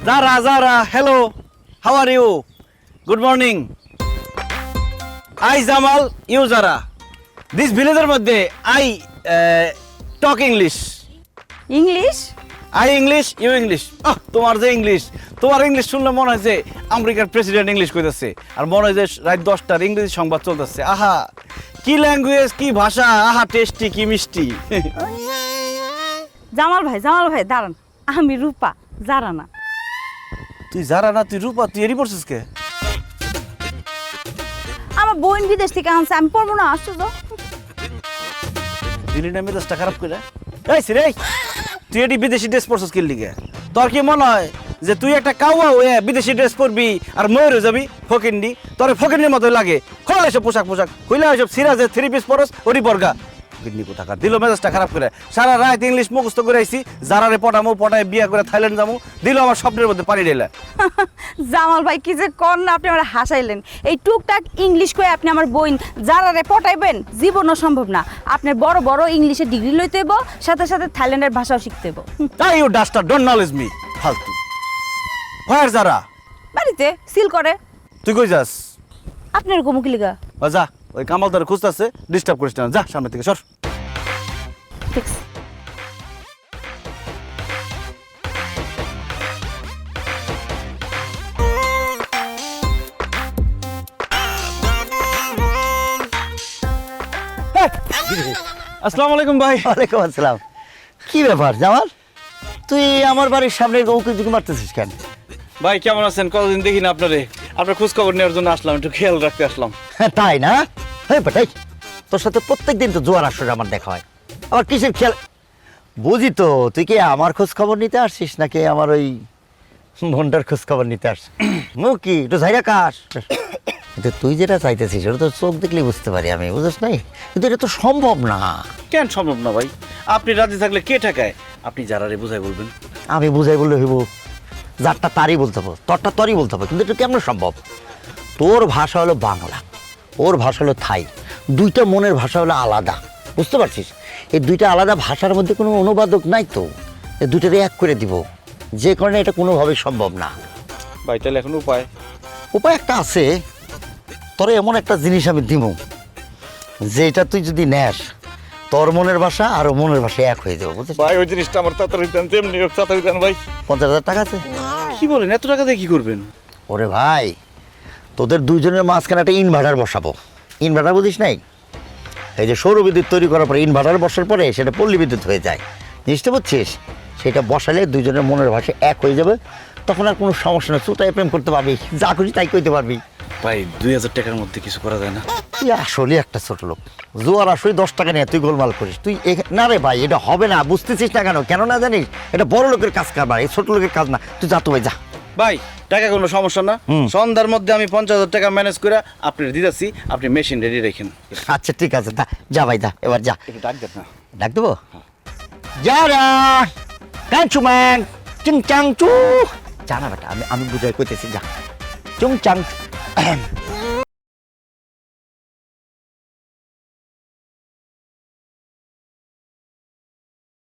Zara, hello. How are you? Good morning. I Jamal, you Zara. This villager মধ্যে I talk English. English I English, you English. তোমার যে English, তোমার English শুনলে মনে হয় যে আমেরিকার প্রেসিডেন্ট ইংলিশ কইতাছে আর মনে হয় যে রাত 10টার ইংরেজি সংবাদ চলতেছে। আহা কি ল্যাঙ্গুয়েজ, কি ভাষা, আহা টেস্টি, কি মিষ্টি। জামাল ভাই দাঁড়ান, আমি রূপা জারা না। তুই যারা না তুই রূপা, তুই এরই পড়ছিস কে? আমার বোন বিদেশ থেকে আনছে, আমি পড়বো না। আশ্চর্য। দিলি না মেজাজটা খারাপ করে। এই সিরে, তুই এটি বিদেশি ড্রেস পরছিস কি লিগে? তোর কি মনে হয় যে তুই একটা কাউয়া হয়ে বিদেশি ড্রেস পরবি আর ময়ূর হয়ে যাবি ফকিন্ডি? তোর ফকিন্ডির মতো লাগে। খোলা এসব পোশাক কইলা এসব সিরাজে থ্রি পিস পরস ওটি বর্গা ফকিন্ডি কোথাকার। দিল মেজাজটা খারাপ করে। সারা রাত ইংলিশ মুখস্থ করে আইছি, যারারে পটামো পটায় বিয়া করে থাইল্যান্ড যাবো, দিল আমার স্বপ্নের মধ্যে পানি ঢেলে। জামাল ভাই কি যে কর না, আপনি আমার হাসাইলেন। এই টুকটাক ইংলিশ কয়ে আপনি আমার বোন জারারে পটাইবেন, জীবনও সম্ভব না। আপনার বড় বড় ইংলিশে ডিগ্রি লইতে হইব, সাথে সাথে থাইল্যান্ডের ভাষাও শিখতে হইব। তাই you duster don't knowledge me ফালতু। হোয়ার যারা? বাড়িতে সিল করে। তুই কই যাস? আপনার কমুকি লিগা যা, ওই কামালদার খুঁজতেছে, ডিস্টার্ব করিস না, যা সামনে থেকে সর। ফিক্স। আসসালামু আলাইকুম ভাই। ওয়ালাইকুম আসসালাম। কি ব্যাপার জামাল, তুই আমার বাড়ির সামনে উঁকি ঝুঁকি মারতেছিস কেন? ভাই কেমন আছেন? কতদিন দেখি না আপনারে, আপনার খোঁজ খবর নেওয়ার জন্য আসলাম, একটু খেয়াল রাখতে আসলাম। হ্যাঁ তাই না? হ্যাঁ বেটাই, তোর সাথে প্রত্যেকদিন তো জোয়ার আসরে আমার দেখা হয়, আবার কিসের খেয়াল বুঝি তো। তুই কি আমার খোঁজ খবর নিতে আসছিস নাকি আমার ওই মনটার খোঁজ খবর নিতে আসছিস? কি একটু ঝাইরা কাশ। কিন্তু তুই যেটা চাইতেছিস ওটা তো চোখ দেখলেই বুঝতে পারি আমি, বুঝিস নাই? কিন্তু এটা তো সম্ভব না। কেন সম্ভব না ভাই? আপনি রাজি থাকলে কে ঠেকায়? আপনি যারারে বুঝাই বলবেন। আমি বুঝাই বললে হইব, যারটা তারই বলতে হবে, তোরটা তোরই বলতে হবে। কিন্তু এটা কেমন সম্ভব? তোর ভাষা হলো বাংলা, ওর ভাষা হলো থাই, দুইটা মনের ভাষা হলো আলাদা, বুঝতে পারছিস? এই দুইটা আলাদা ভাষার মধ্যে কোনো অনুবাদক নাই তো, এই দুইটারে এক করে দিব, যে কারণে এটা কোনোভাবেই সম্ভব না। ভাই তাহলে এখন উপায়? উপায় একটা আছে, তোর এমন একটা জিনিস আমি দিব যেটা তুই যদি নেস, তোর মনের ভাষা আর ও মনের ভাষা এক হয়ে যাবে, বুঝছিস? ভাই ওই জিনিসটা আমার তাড়াতাড়ি দেন, যেমনি হোক তাড়াতাড়ি দেন ভাই। 50,000 টাকা আছে। কি বলেন, এত টাকা দিয়ে কি করবেন? ওরে ভাই, তোদের দুইজনের মাঝখানে একটা ইনভার্টার বসাবো। ইনভার্টার বুঝিস নাই? এই যে সৌর বিদ্যুৎ তৈরি করার পরে ইনভার্টার বসার পরে সেটা পল্লী বিদ্যুৎ হয়ে যায়, জিনিসটা বুঝছিস? সেটা বসালে দুইজনের মনের ভাষা এক হয়ে যাবে, তখন আর কোনো সমস্যা নেই, চুটাই প্রেম করতে পারবি, যা খুশি তাই কইতে পারবি। ভাই 2000 টাকার মধ্যে কিছু করা যায় না? তুই আসলে একটা ছোট লোক, জোয়ার আসলে 10 টাকা নিয়ে তুই গোলমাল করিস। তুই না রে ভাই, এটা হবে না, বুঝতেছিস না কেন? কেন না জানিস? এটা বড় লোকের কাজ কারবার, এই ছোট লোকের কাজ না। তুই যা তো ভাই, যা। ভাই টাকা কোনো সমস্যা না, সন্ধ্যার মধ্যে আমি 50,000 টাকা ম্যানেজ করে আপনার দিতেছি, আপনি মেশিন রেডি রাখেন। আচ্ছা ঠিক আছে, যা ভাই যা, এবার যা। একটু ডাক দেন না। ডাক দেবো? যারা কাঞ্চু ম্যাং চিং চাং চু, জানা বেটা, আমি বুঝাই কইতেছি, যা চুং চাং।